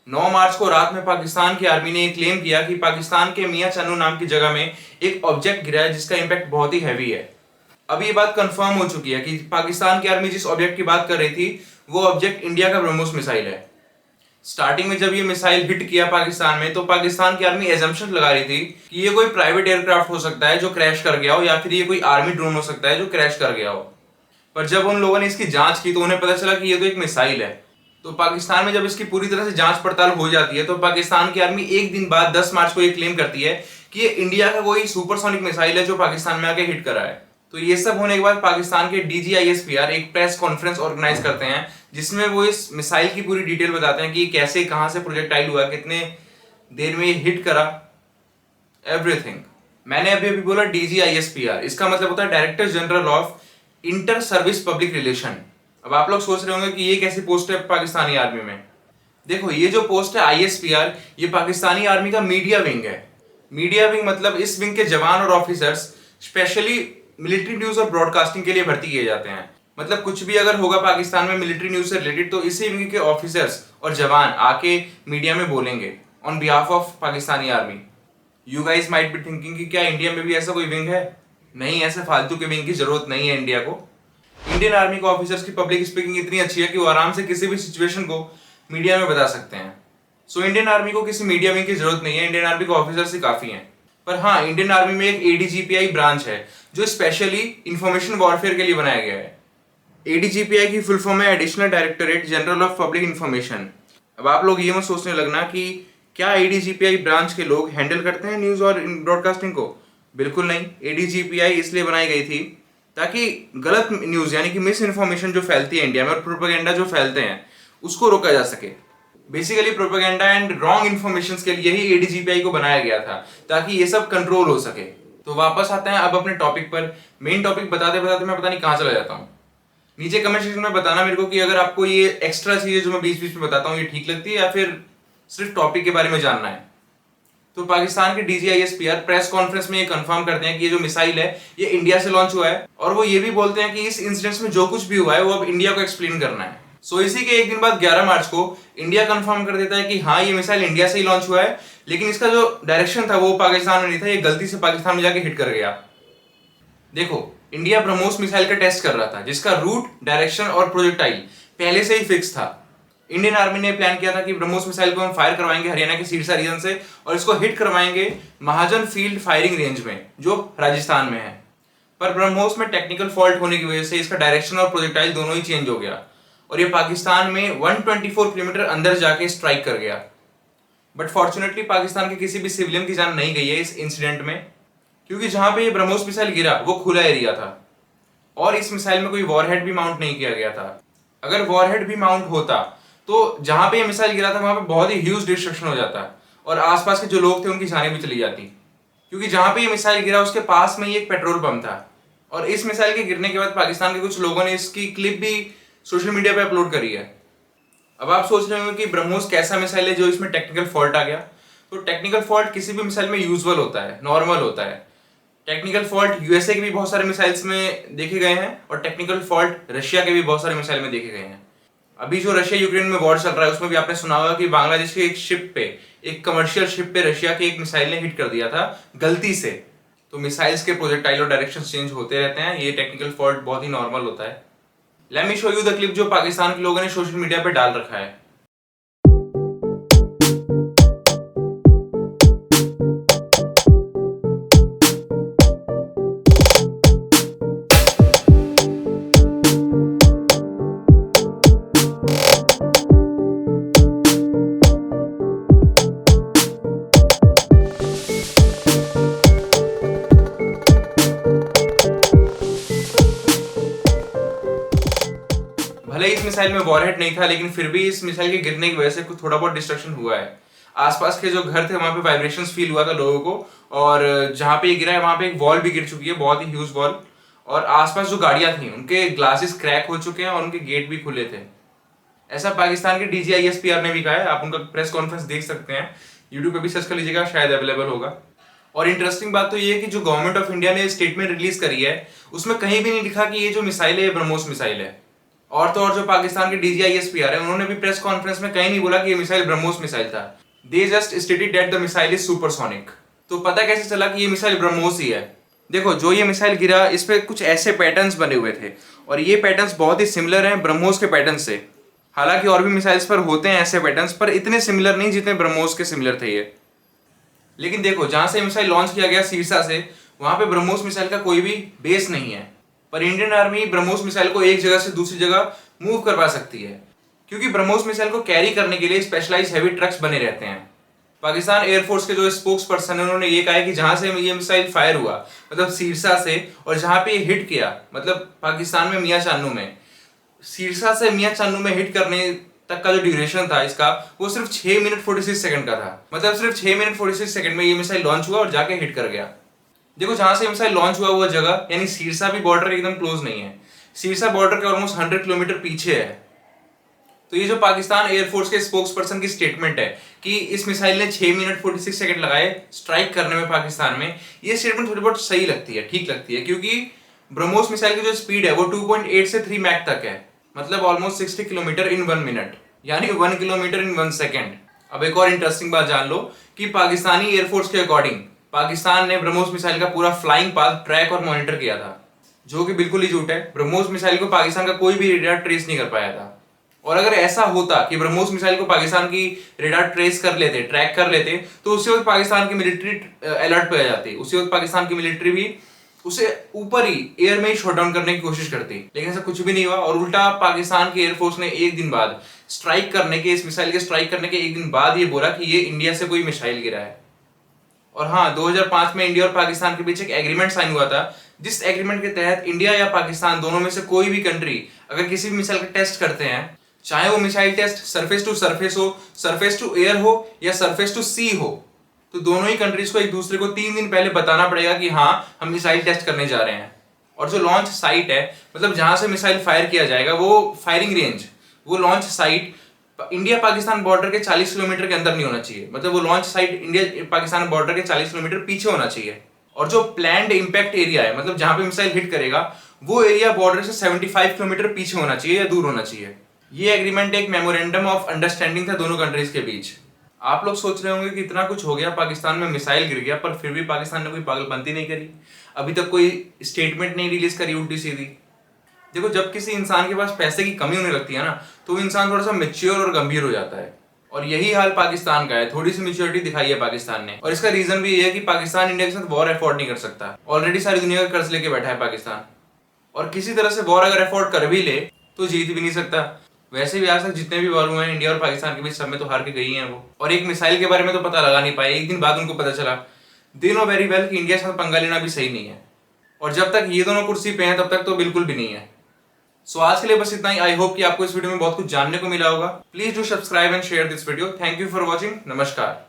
9 मार्च को रात में पाकिस्तान की आर्मी ने क्लेम किया कि पाकिस्तान के मियां चन्नू नाम की जगह में एक ऑब्जेक्ट गिरा है जिसका इंपैक्ट बहुत ही हैवी है। अब ये बात कंफर्म हो चुकी है कि पाकिस्तान की आर्मी जिस ऑब्जेक्ट की बात कर रही थी वो ऑब्जेक्ट इंडिया का ब्रह्मोस मिसाइल है। स्टार्टिंग में जब ये मिसाइल हिट किया पाकिस्तान में तो पाकिस्तान की आर्मी एजम्पशन लगा रही थी कि ये कोई प्राइवेट एयरक्राफ्ट हो सकता है जो क्रैश कर गया हो या फिर ये कोई आर्मी ड्रोन हो सकता है जो क्रैश कर गया हो। पर जब उन लोगों ने इसकी जांच की तो उन्हें पता चला कि ये तो एक मिसाइल है। तो पाकिस्तान में जब इसकी पूरी तरह से जांच पड़ताल हो जाती है तो पाकिस्तान की आर्मी एक दिन बाद 10 मार्च को ये क्लेम करती है कि ये इंडिया का कोई सुपरसोनिक मिसाइल है जो पाकिस्तान में आके हिट करा है। तो ये सब होने के बाद पाकिस्तान के DGISPR एक प्रेस कॉन्फ्रेंस ऑर्गेनाइज करते हैं जिसमें वो इस मिसाइल की पूरी डिटेल बताते हैं कि कैसे कहां से प्रोजेक्टाइल हुआ, कितने देर में ये हिट करा, एवरीथिंग। मैंने अभी अभी बोला DGISPR, इसका मतलब होता है director general of inter service public relation. अब आप लोग सोच रहे होंगे कि ये कैसी पोस्ट है पाकिस्तानी आर्मी में। देखो ये जो पोस्ट है ISPR, ये पाकिस्तानी आर्मी का मीडिया विंग है। मीडिया विंग मतलब इस विंग के जवान और ऑफिसर्स स्पेशली मिलिट्री न्यूज और ब्रॉडकास्टिंग के लिए भर्ती किए जाते हैं। मतलब कुछ भी अगर होगा पाकिस्तान में मिलिट्री न्यूज से रिलेटेड तो इसी विंग के ऑफिसर्स और जवान आके मीडिया में बोलेंगे on behalf of Pakistani army. You guys might be thinking कि क्या इंडिया में भी ऐसा कोई विंग है? नहीं, ऐसे फालतू के विंग की जरूरत नहीं है इंडिया को। इंडियन आर्मी के ऑफिसर्स की पब्लिक स्पीकिंग इतनी अच्छी है कि वो आराम से किसी भी सिचुएशन को मीडिया में बता सकते हैं। सो इंडियन आर्मी को किसी मीडिया विंग की जरूरत नहीं है, इंडियन आर्मी के ऑफिसर्स ही काफी हैं। पर हाँ, इंडियन आर्मी में एक ADGPI ब्रांच है जो स्पेशली इंफॉर्मेशन वॉरफेयर के लिए बनाया गया है। ADGPI की फुल फॉर्म है additional directorate general of public information. अब आप लोग ये मत सोचने लगना कि क्या ADGPI ब्रांच के लोग हैंडल करते हैं न्यूज और ब्रॉडकास्टिंग को। बिल्कुल नहीं। ADGPI इसलिए बनाई गई थी ताकि गलत न्यूज यानी कि मिस इन्फॉर्मेशन जो फैलती है इंडिया में और प्रोपेगेंडा जो फैलते हैं उसको रोका जा सके। Basically propaganda and wrong information के लिए ही ADGPI को बनाया गया था ताकि ये सब कंट्रोल हो सके। तो वापस आते हैं अब अपने टॉपिक पर। मेन टॉपिक बताते बताते मैं पता नहीं कहाँ चला जाता हूँ। नीचे कमेंट सेक्शन में बताना मेरे को कि अगर आपको ये एक्स्ट्रा चीजें जो मैं बीच बीच में बताता हूँ ये ठीक लगती है या फिर सिर्फ टॉपिक के बारे में जानना है। तो पाकिस्तान के DGISPR प्रेस कॉन्फ्रेंस में ये कंफर्म करते हैं कि ये जो मिसाइल है ये इंडिया से लॉन्च हुआ है और वो ये भी बोलते हैं कि इस इंसिडेंट में जो कुछ भी हुआ है वो अब इंडिया को एक्सप्लेन करना है। सो इसी के एक दिन बाद 11 मार्च को इंडिया कंफर्म कर देता है कि हाँ ये मिसाइल इंडिया से ही लॉन्च हुआ है, लेकिन इसका जो डायरेक्शन था वो पाकिस्तान में नहीं था, ये गलती से पाकिस्तान में जाके हिट कर गया। देखो इंडिया ब्रह्मोस मिसाइल का टेस्ट कर रहा था जिसका रूट, डायरेक्शन और प्रोजेक्टाइल पहले से ही फिक्स था। इंडियन आर्मी ने प्लान किया था कि ब्रह्मोस मिसाइल को हम फायर करवाएंगे हरियाणा के सिरसा रीजन से और इसको हिट करवाएंगे महाजन फील्ड फायरिंग रेंज में जो राजस्थान में है। पर ब्रह्मोस में टेक्निकल फॉल्ट होने की वजह से इसका डायरेक्शन और प्रोजेक्टाइल दोनों ही चेंज हो गया और ये पाकिस्तान में 124 किलोमीटर अंदर जाके स्ट्राइक कर गया। बट फॉर्चुनेटली पाकिस्तान के किसी भी सिविलियन की जान नहीं गई है इस इंसिडेंट में, क्योंकि जहां पे ये ब्रह्मोस मिसाइल गिरा वो खुला एरिया था और इस मिसाइल में कोई वॉरहेड भी माउंट नहीं किया गया था। अगर वॉरहेड भी माउंट होता तो जहां पे ये मिसाइल गिरा था वहां पे बहुत ही ह्यूज डिस्ट्रक्शन हो जाता और आसपास के जो लोग थे उनकी जानें भी चली जाती, क्योंकि जहां पे ये मिसाइल गिरा उसके पास में ही एक पेट्रोल पंप था। और इस मिसाइल के गिरने के बाद पाकिस्तान के कुछ लोगों ने इसकी क्लिप भी सोशल मीडिया पे अपलोड करी है। अब आप सोच रहे होंगे कि ब्रह्मोस कैसा मिसाइल है जो इसमें टेक्निकल फॉल्ट आ गया। तो टेक्निकल फॉल्ट किसी भी मिसाइल में यूजुअल होता है, नॉर्मल होता है। टेक्निकल फॉल्ट USA के भी बहुत सारे मिसाइल्स में देखे गए हैं और टेक्निकल फॉल्ट रशिया के भी बहुत सारे मिसाइल में देखे गए हैं। अभी जो रशिया यूक्रेन में वॉर चल रहा है उसमें भी आपने सुना होगा कि बांग्लादेश के एक शिप पे, एक कमर्शियल शिप पे रशिया के एक मिसाइल ने हिट कर दिया था गलती से। तो मिसाइल्स के प्रोजेक्टाइल और डायरेक्शन चेंज होते रहते हैं, ये टेक्निकल फॉल्ट बहुत ही नॉर्मल होता है। Let me show you the clip जो पाकिस्तान के लोगों ने सोशल मीडिया पे डाल रखा है। भले इस मिसाइल में वॉरहेड नहीं था लेकिन फिर भी इस मिसाइल के गिरने की वजह से कुछ थोड़ा बहुत डिस्ट्रक्शन हुआ है। आसपास के जो घर थे वहां पे वाइब्रेशंस फील हुआ था लोगों को और जहां पे ये गिरा है वहां पे एक वॉल भी गिर चुकी है, बहुत ही ह्यूज वॉल। और आसपास जो गाड़ियां थी उनके ग्लासेस क्रैक हो चुके हैं और उनके गेट भी खुले थे। ऐसा पाकिस्तान के DGISPR ने भी कहा है। आप उनका प्रेस कॉन्फ्रेंस देख सकते हैं, यूट्यूब पे भी सर्च कर लीजिएगा, शायद अवेलेबल होगा। और इंटरेस्टिंग बात तो ये है कि जो गवर्नमेंट ऑफ इंडिया ने स्टेटमेंट रिलीज करी है उसमें कहीं भी नहीं लिखा कि ये जो मिसाइल है ये ब्रह्मोस मिसाइल है। और तो और जो पाकिस्तान के DGISPR है उन्होंने भी प्रेस कॉन्फ्रेंस में कहीं नहीं बोला कि ये मिसाइल ब्रह्मोस मिसाइल था। They just stated that the missile is supersonic. तो पता कैसे चला कि ये मिसाइल ब्रह्मोस ही है? देखो, जो ये मिसाइल गिरा इस पे कुछ ऐसे पैटर्न्स बने हुए थे और ये पैटर्न्स बहुत ही सिमिलर हैं ब्रह्मोस के पैटर्न से। हालांकि और भी मिसाइल्स पर होते हैं ऐसे पैटर्न्स, पर इतने सिमिलर नहीं जितने ब्रह्मोस के सिमिलर थे ये। लेकिन देखो, जहां से मिसाइल लॉन्च किया गया सिरसा से, वहां पे ब्रह्मोस मिसाइल का कोई भी बेस नहीं है। पर इंडियन आर्मी ब्रह्मोस मिसाइल को एक जगह से दूसरी जगह मूव करवा सकती है, क्योंकि ब्रह्मोस मिसाइल को कैरी करने के लिए स्पेशलाइज्ड हैवी ट्रक्स बने रहते हैं। पाकिस्तान एयरफोर्स के जो स्पोक्स पर्सन है उन्होंने ये कहा है कि जहां से ये मिसाइल फायर हुआ, मतलब सिरसा से, और जहां पे ये हिट किया, मतलब पाकिस्तान में मियां चान्नू में, सिरसा से मियां चान्नू में हिट करने तक का जो ड्यूरेशन था इसका, वो सिर्फ 6 मिनट 46 सेकंड का था। मतलब सिर्फ 6 मिनट 46 सेकंड में ये मिसाइल लॉन्च हुआ और जाके हिट कर गया। देखो, जहां से मिसाइल लॉन्च हुआ वो जगह यानी सिरसा भी बॉर्डर के एकदम क्लोज नहीं है, सिरसा बॉर्डर के ऑलमोस्ट 100 किलोमीटर पीछे है। तो ये जो पाकिस्तान एयरफोर्स के स्पोक्स पर्सन की स्टेटमेंट है कि इस मिसाइल ने 6 मिनट 46 सेकंड लगाए स्ट्राइक करने में पाकिस्तान में, ये स्टेटमेंट थोड़ी बहुत सही लगती है, ठीक लगती है, क्योंकि ब्रह्मोस मिसाइल की जो स्पीड है वो 2.8 से 3 मैक तक है, मतलब ऑलमोस्ट 60 किलोमीटर इन 1 मिनट, यानी 1 किलोमीटर इन 1 सेकेंड। अब एक और इंटरेस्टिंग बात जान लो कि पाकिस्तानी एयरफोर्स के अकॉर्डिंग पाकिस्तान ने ब्रह्मोस मिसाइल का पूरा फ्लाइंग पाथ ट्रैक और मॉनिटर किया था, जो कि बिल्कुल ही झूठ है। ब्रह्मोस मिसाइल को पाकिस्तान का कोई भी रेडार ट्रेस नहीं कर पाया था। और अगर ऐसा होता कि ब्रह्मोस मिसाइल को पाकिस्तान की रेडार ट्रेस कर लेते, ट्रैक कर लेते, तो उसी वक्त पाकिस्तान की मिलिट्री अलर्ट पे आ जाती, उसी वक्त पाकिस्तान की मिलिट्री भी उसे ऊपर ही एयर में ही शॉट डाउन करने की कोशिश करती। लेकिन ऐसा कुछ भी नहीं हुआ और उल्टा पाकिस्तान की एयरफोर्स ने एक दिन बाद स्ट्राइक करने के, इस मिसाइल के स्ट्राइक करने के एक दिन बाद ये बोला कि ये इंडिया से कोई मिसाइल गिरा है। और हाँ, 2005 में इंडिया और पाकिस्तान के बीच एक एग्रीमेंट साइन हुआ था, जिस एग्रीमेंट के तहत इंडिया या पाकिस्तान दोनों में से कोई भी कंट्री अगर किसी भी मिसाइल का टेस्ट करते हैं, चाहे वो missile test surface to surface हो, सरफेस टू एयर हो या सरफेस टू सी हो, तो दोनों ही कंट्रीज को एक दूसरे को 3 दिन पहले बताना पड़ेगा कि हाँ, हम मिसाइल टेस्ट करने जा रहे हैं। और जो लॉन्च साइट है, मतलब जहां से मिसाइल फायर किया जाएगा, वो फायरिंग रेंज, वो launch site India Pakistan border के 40 किलोमीटर के अंदर नहीं होना चाहिए। मतलब वो launch site India Pakistan border के 40 किलोमीटर पीछे होना चाहिए। और जो प्लान्ड इंपैक्ट एरिया है, मतलब जहां पे मिसाइल हिट करेगा, वो एरिया बॉर्डर से 75 किलोमीटर पीछे होना चाहिए या दूर होना चाहिए। ये एग्रीमेंट एक मेमोरेंडम ऑफ अंडरस्टैंडिंग था दोनों कंट्रीज के बीच। आप लोग सोच रहे होंगे कि इतना कुछ हो गया, पाकिस्तान में मिसाइल गिर गया, पर फिर भी पाकिस्तान ने कोई पागलपंती नहीं करी, अभी तक कोई स्टेटमेंट नहीं रिलीज करी उल्टी सीधी। देखो, जब किसी इंसान के पास पैसे की कमी होने लगती है ना, तो वो इंसान थोड़ा सा मैच्योर और गंभीर हो जाता है। और यही हाल पाकिस्तान का है। थोड़ी सी मैच्योरिटी दिखाई है पाकिस्तान ने, और इसका रीजन भी ये है कि पाकिस्तान इंडिया के साथ वॉर अफोर्ड नहीं कर सकता। ऑलरेडी सारी दुनिया का कर्ज लेके बैठा है पाकिस्तान, और किसी तरह से वॉर अगर अफोर्ड कर भी ले तो जीत भी नहीं सकता। वैसे भी आज तक जितने भी वॉर हुए हैं इंडिया और पाकिस्तान के बीच, सब में तो हार के गई हैं वो। और एक मिसाइल के बारे में तो पता लगा नहीं पाए, एक दिन बाद उनको पता चला। दे नो वेरी वेल कि इंडिया के साथ पंगा लेना भी सही नहीं है, और जब तक ये दोनों कुर्सी पे हैं तब तक तो बिल्कुल भी नहीं है। सो आज के लिए बस इतना ही। आई होप कि आपको इस वीडियो में बहुत कुछ जानने को मिला होगा। Please do subscribe and share this video. Thank you for watching. नमस्कार।